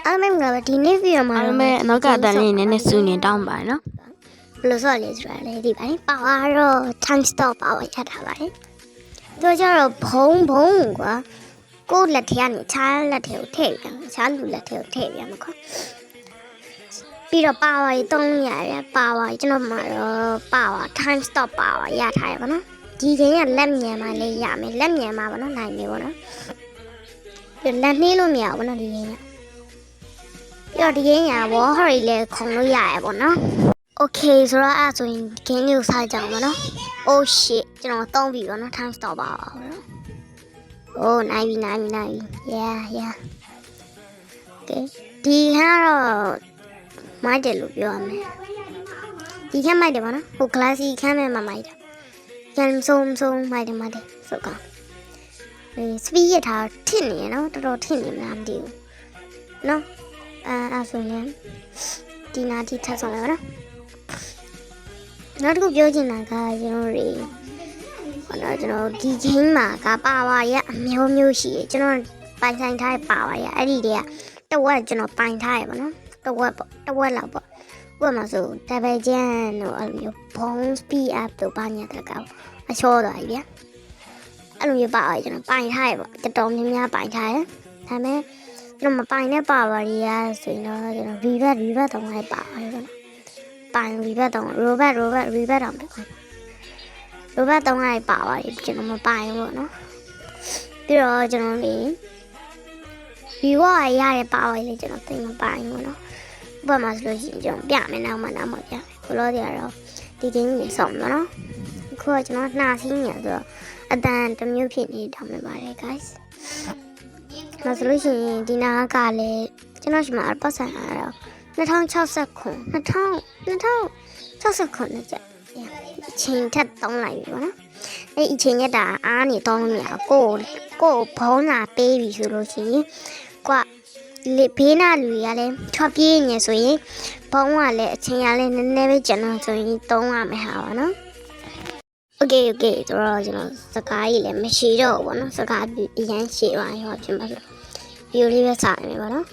အားမင်းကဒီနေ့ဗီဒီယိုမှာ အားလုံးနောက်ကတန်းလေးနည်းနည်းစူနေတောင်းပါနော်ဘယ်လိုဆိုလဲဆိုတာလေဒီပါပါဝါတော့ time stop ပါဝါရထားပါတယ်သူကျတော့ဘုံကွာကိုယ့်လက်ထဲကနေခြားလက်ထဲကိုထည့်ပြန်ခြားလူလက်ထဲကိုထည့်ပြန်မှာခွာပြီးတော့ပါဝါကြီး3ရတယ်ပါဝါကျွန်တော်မှာတော့ပါဝါ time stop ပါဝါရထားရပါနော်ဒီချိန်ကလက်မြန်မှလေးရမယ်လက်မြန်မှပါနော်နိုင်ပြီပေါ့နော်ပြီးလက်နှေးလို့မရဘူးနော်ဒီချိန်ကပြီးတော့ဒီgame ကဘောဟရီလည်းခုံလို့ရရပေါ့နော် Okay ဆိုတော့အဲ့ဆိုရင် game လေးကိုစကြအောင်ပါနော် Oh shit ကျွန်တော်သုံးပြီပေါ့နော် time stop ပါပါနော် Oh နိုင်ပြီ yeah Okay ဒီကတော့မိုက်တယ်လို့ပြောရမယ်ဒီခန်းမိုက်တယ်ပေါ့နော်ဟို classy ခန်းမဲ့မှာမိုက်တယ်ရန်စုံမိုက်တယ်ဆိုကောspeed ရထားထစ်နေရနော်တော်တော်ထစ်နေမလားမသိဘူးနော်အဲ့ဆိုရင်ဒီနာတီထပ်ဆောင်ရအောင်နော်နောက်တစ်ခုပြောချင်တာကကျွန်တော်ဒီချင်းမှာကပါဝါရအမျိုးရှိတယ်ကျွန်တော်ပိုင်ဆိုင်ထားတဲ့ပါဝါရအဲ့ဒီတည်းကတဝက်ကျွန်တော်ပိုင်ထားရပါနော်တဝက်လောက်ပေါ့ဥပမာဆို double jump တို့အဲ့လိုမျိုး bone speed up တို့ဘာညာတကအချောသွားပြီဗျာအဲ့လိုမျိုးပါဝါကျွန်တော်ပိုင်ထားရပေါ့တော်တော်များပိုင်ထားရဒါပေမဲ့ကျွန်တော်မပိုင်တဲ့ပါဝါတွေရဆိုရင်တော့ကျွန်တော် reverse တောင်းလိုက်ပါပါပေါ့ပိုင် reverse တောင်း robot reverse တောင်းတယ်robot တောင်းလိုက်ပါပါကျွန်တော်မပိုင်ဘူးပေါ့နော်ပြီးတော့ကျွန်တော်လေ reward ရတဲ့ပါဝါလေးကျွန်တော်သိမပိုင်ဘူးနော်ဥပမာဆိုလို့ရှိရင်ကျွန်တော်ပြမယ်နောက်မှပြမယ်ဘလို့တွေကတော့ဒီ game ကြီးဆောင်တော့နော်အခုကကျွန်တော်နှာစင်းနေဆိုတော့အတန်တစ်မျိုးဖြစ်နေတောင်းနေပါတယ် guysမဆိုလို့ရှိရင်ဒီနာကလည်းကျွန်တော်ရှိမှာပတ်စံရတော့2060ခုနဲ့ကြအချိန်ထက်တောင်းလိုက်ပြီပေါ့နော်အဲ့အချိန်ရက်တာအားနေတောင်းလို့မရကိုဘုံလာပေးပြီဆိုလို့ရှိရင်ကွာလေဘေးနာလူတွေကလည်းထွက်ပြေးနေဆိုရင်ဘုံကလည်းအချိန်ရလည်းနည်းနည်းပဲကျန်တော့ဆိုရင်တောင်းရမယ်ဟာပါနော်Okay ဆိုတော့ကျွန်တော်စကားကြီးလည်းမရှိတော့ဘူးပေါ့နော်စကားအရင်ရှည်ပါရောဖြစ်မှာဆိုဗီဒီယိုလေးပဲစရမယ်ပေါ့နော်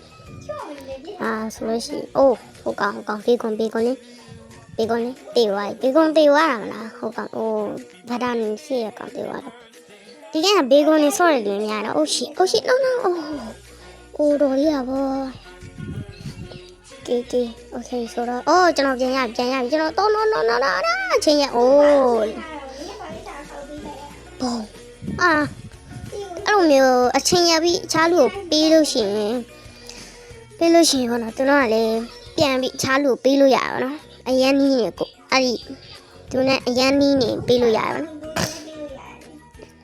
ဆိုလို့ရှိရင်ဟိုကောင်ဘေကွန်လေးတေးသွားတာမလားဟိုကောင်ဘာသာနေရှိရကောင်တေးသွားတော့ဒီကဘေကွန်လေးဆော့တယ်လို့များတော့ shit noတော်လေးရပါOkay ဆိုတော့ကျွန်တော်ပြန်ရကျွန်တော်တော့ no ချင်းရဘုံအဲ့လိုမျိုးအချင်းရပြီးချားလူကိုပေးလို့ရှိရင်ဟောနော်သူတို့ကလည်းပြန်ပြီးချားလူကိုပေးလို့ရပါတော့အရန်နီးနေကိုအဲ့ဒီသူနဲ့အရန်နီးနေပေးလို့ရပါတော့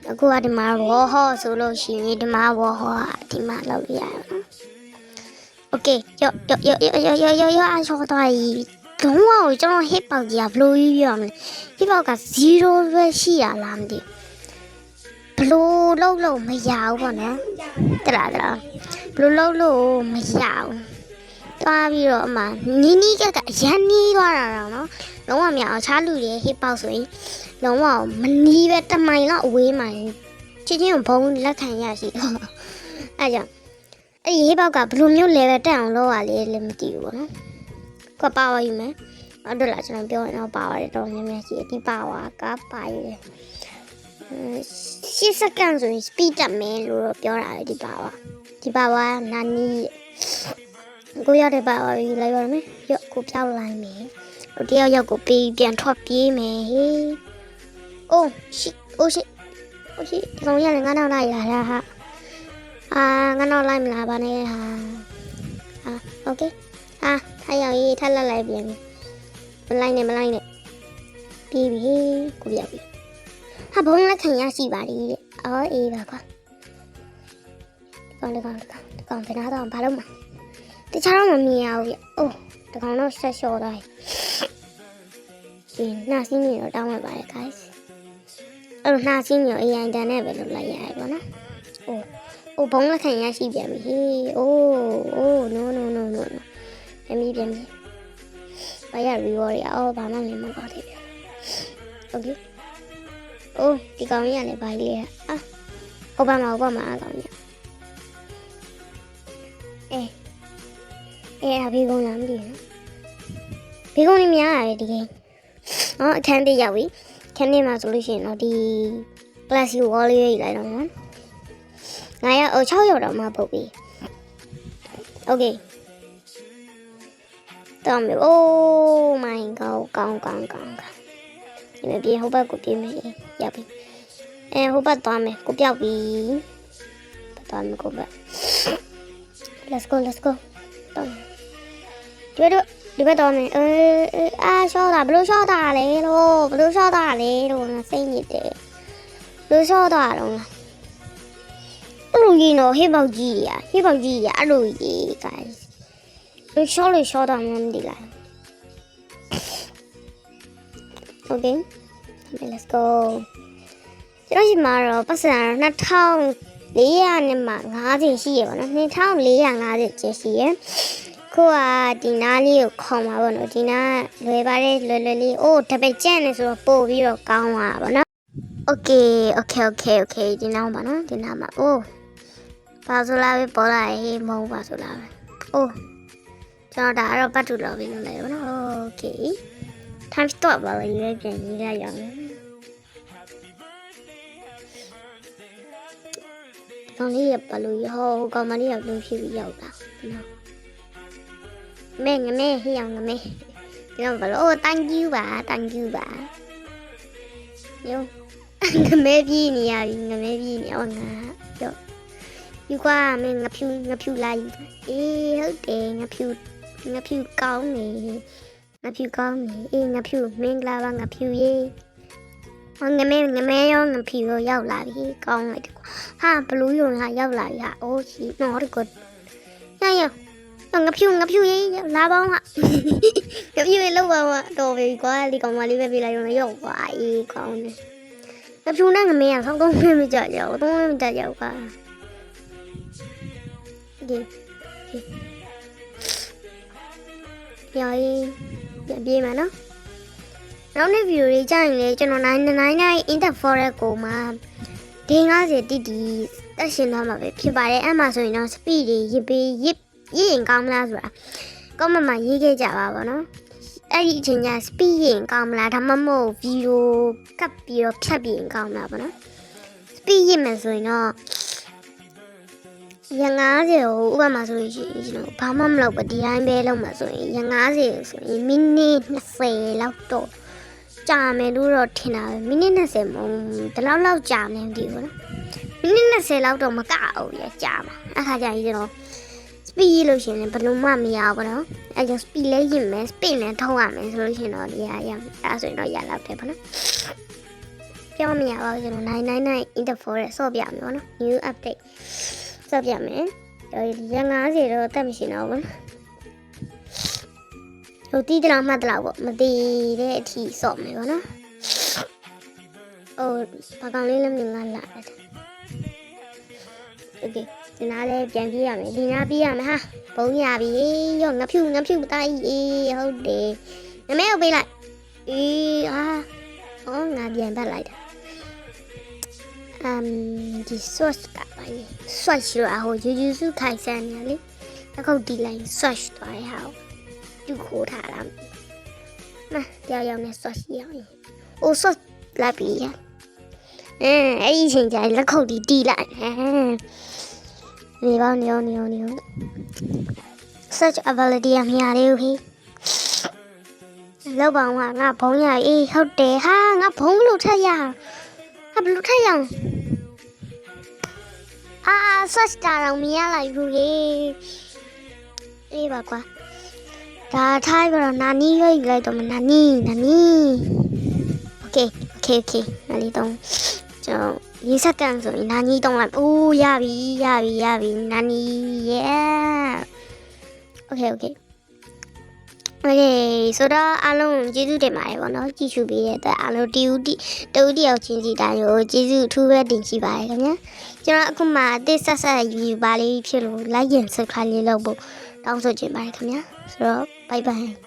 အခုကဒီမှာဝေါ်ဟောဆိုလို့ရှိရင်ဒီမှာဝေါ်ဟောဒီမှာလောက်ရပါတော့ Okay ရောအချောသွားပြီလုံးဝကျွန်တော် hip hop ကြီးကဘလို့ကြီးပြောမလဲ hip hop က0ပဲရှိရလားမသိဘလို့လုံးမရဘူးပေါ့နော်တလားဘလို့လုံးမရဘူးတွားပြီးတော့အမှနီးကအရန်နီးသွားတာတော့နော်လုံးဝမရအောင်ချားလူတွေ hip hop ဆိုရင်လုံးဝမနီးပဲတမိုင်လောက်အဝေးမှာချင်းကိုဘုံလက်ခံရရှိတော့အဲ့ကြောင့်အဲ့ဒီ hip hop ကဘလို့မျိုး level တက်အောင်လုပ်ရလဲလည်းမသိဘူးပေါ့နော်ကိုပါဝါယူမယ်အဲ့ဒါလားကျွန်တော်ပြောရင်တော့ပါဝါတွေတော့များရှိတယ်ဒီပါဝါကပါရယ်10 second ဆိုရင် speed တက်မယ်လို့ပြောတာလေဒီပါဝါနာနီးကိုရတဲ့ပါဝါယူလိုက်ပါမယ်ရော့ကိုပြောက်လိုက်မယ်တယောက်ယောက်ကိုပေးပြန်ထွက်ပြေးမယ်ဟေးshit ဒီကောင်ရလည်းငါနောက်လိုက်ရတာဟာငါနောက်လိုက်မလားဗာနဲ့ဟာokay ထိုင်ရောက်ရေးထပ်လက်လိုက်ပြန်ပြီမလိုက်နဲ့ပြီးပြီကိုပြောက်ပြီဟာဘုံလက်ခံရရှိပါလေတဲ့အေးပါကွာဒီကောင်ဘယ်နာတော့ဘာလို့မတခြားတော့မမြင်ရဘူးဒီကောင်တော့ဆက်လျှော့သွားပြီနှာစင်းနေတော့တောင်းလိုက်ပါတယ် guys အဲ့လိုနှာစင်းနေတော့ AI တန်နဲ့ပဲလုပ်လိုက်ရတယ်ပေါ့နော်ဘုံလက်ခံရရှိပြန်ပြီဟေးno ပြန်ပြီဘာရ reward ရဘာမှလည်းမကောက်သေးဘူး Okay ဒီကောင်ကြီးကလည်းဘာကြီးလဲဟုတ်ပါမှာကောင်ကြီး ဘေကုန်းလားမသိဘူးဘေကုန်းလေးများရတယ်ဒီကိန်းအခန်းတစ်ရောက်ပြီခန်းထဲမှာဆိုလို့ရှိရင်တော့ဒီ plastic wall လေးရေးလိုက်တော့နော်9ရောက်6ရောက်တော့မှပုတ်ပြီ okay တော့မြေ oh my god ကောင်းဒီမပြေဟိုဘက်ကိုပြေးမယ်ရောက်ပြီဟိုဘက်သွားမယ်ကိုပြောက်ပြီသွားမယ်ကိုဘက် let's go တော့ဒီဘက်တော့မယ်ရှော့တာဘလို့ရှော့တာလဲလို့ဘလို့ရှော့တာလဲလို့ငါစိတ်ညစ်တယ်ဘလို့ရှော့တာတော့လားအဲ့လိုကြီးနော်ဟေးပေါက်ကြီးရအဲ့လိုကြီး guys ဘလို့ရှော့လို့ရှော့တာမှမသိလား okay let's go ကျွန်တော်ဒီမှာတော့ပတ်စံ2400နဲ့မှ50ရှိရပါတော့2450ကျရှိရကိုကဒီနားလေးကိုခေါင်ပါဘောနော်ဒီနားလွယ်ပါတယ်လွယ်လေးအိုးတပည့်ကျန့်နေဆိုတော့ပို့ပြီးတော့ကောင်းပါပါနော် okay ဒီနားပါနော်ဒီနားမှာအိုးပါဆိုလာပဲပေါ်လာရေးမဟုတ်ပါဆိုလာပဲအိုးကျွန်တော်ဒါတော့ပတ်တူတော့ပြီးလို့လိုက်ပါနော် okay time stop ပါလေရေးပြန်ရေးလိုက်ရအောင်ကောင်းလေးရပါလို့ဟောကောင်းမလေးရလို့ဖြစ်ပြီးရောက်တာနော်မဲငမဲဟိအောင်ငမဲဒီတော့ဘာလို့ thank you ပါယုံငမဲပြေးနေရပြီငမဲပြေးနေအောင်ငါပြောယူကွာမင်းငဖြူလိုက်အေးဟုတ်တယ်ငဖြူကောင်းနေအေးငဖြူမင်္ဂလာပါငဖြူရေးငမဲရောငဖြူရောရောက်လာပြီကောင်းလိုက်တယ်ဟာဘလူးရောငါရောက်လာပြီဟာအိုးရှိနော်ဒီကောရငဖြူရေးလာပေါင်းဟာငဖြူရေးလောက်ပါတော့ပြီကွာဒီကောင်မလေးပဲပြေးလိုက်ရောရောက်ပါအေးကောင်းတယ်ငဖြူနဲ့ငမဲကဆောင်းမကြကြဘူးသုံးမကြကြဘူးကွာဒီပြေးမှာနော်နောက်နေ့ဗီဒီယိုလေးကြာရင်လေကျွန်တော်999 in the forest ကိုမှဒေ50တီတက်ရှင်တော့မှာပဲဖြစ်ပါတယ်အဲ့မှာဆိုရင်တော့ speed တွေရရင်ကောင်းမလားဆိုတာကောင်းမှရေးခဲ့ကြပါဗောနော်အဲ့ဒီအချိန်ကျ speed ရင်ကောင်းမလားဒါမှမဟုတ်ဗီဒီယိုကပ်ပြီးတော့ဖြတ်ပြီးရင်ကောင်းမလားဗောနော် speed ရမယ်ဆိုရင်တော့ရ50ကိုဥပမာဆိုရင်ကျွန်တော်ဘာမှမလုပ်ပါဒီတိုင်းပဲလုပ်မှာဆိုရင်ရ50ဆိုရင်မိနစ်20လောက်တော့ကြာမယ်လို့တော့ထင်တာပဲမိနစ်20မဟုတ်ဒီလောက်ကြာနေမသိဘူးနော်မိနစ်20လောက်တော့မကအောင်ရကြာမှာအဲ့ခါကျရင်ကျွန်တော် speed လို့ရှိရင်ဘယ်လိုမှမရဘူးနော်အဲ့ကြောင့် speed လေးရင်မယ် speed နဲ့ထုံးရမယ်ဆိုလို့ရှိရင်တော့ဒီဟာရအဲ့ဆိုရင်တော့ရလောက်တယ်ပေါ့နော်ပြောမရပါဘူးကျွန်တော်999 in the forest ဆော့ပြမယ်ပေါ့နော် new update ဆော့ပြမယ်ရ50တော့တက်မရှိတော့ဘူးဟိုတီးတလားမှတ်တလားပေါ့မတီးတဲ့အထိစော့မယ်ပေါ့နော်ဟိုဘာကောင်လေးလည်းမြင်လာတယ်โอเคဒီနားလေးပြန်ပြေးရမယ်ဒီနားပြေးရမယ်ဟာဘုံရပြီရောငဖြူတိုင်းအေးဟုတ်တယ်နမဲကိုပေးလိုက်အေးဟောငါပြန်ပတ်လိုက်တာဒီ sauce ကပါလေ sauce ရဟိုယူစုခိုင်ဆန်းနေလေအခုဒီလိုက် sauce သွားရအောင်သူခိုးထားတာနာရောက်နေ sauce ရအောင်အို sauce လာပြီအဲ့ဒီချိန်ကျရင်လက်ခုပ်တီးလိုက်နေပါနေ search ability အများလေးခေလောက်ပါငါဘုံရအေးဟုတ်တယ်ဟာငါဘုံလို့ထက်ရဟာဘလို့ထက်ရအောင်search တာတော့မရလိုက်ဘူးလေအေးပါကွာဒါထားပြီးတော့နာနီရွေးလိုက်တော့မနာနီโอเคနာနီတော့ကျွန်တော်ရေးစက္ကန့်ဆိုရင်နာနီတော့လိုက်အိုးရပြီနာနီ yeah okay ဆိုတော့အားလုံးကျေးဇူးတင်ပါတယ်ပေါ့နော်ကြည့်ရှုပေးတဲ့အတွက်အားလုံးတဦးတယောက်ချင်းစီတိုင်းကိုကျေးဇူးအထူးပဲတင်ရှိပါတယ်ခင်ဗျာကျွန်တော်အခုမှအသေးဆက်ယူပါလေးဖြစ်လို့ like and subscribe လေးလုပ်ဖို့တောင်းဆိုချင်ပါတယ်ခင်ဗျာဆိုတော့ bye bye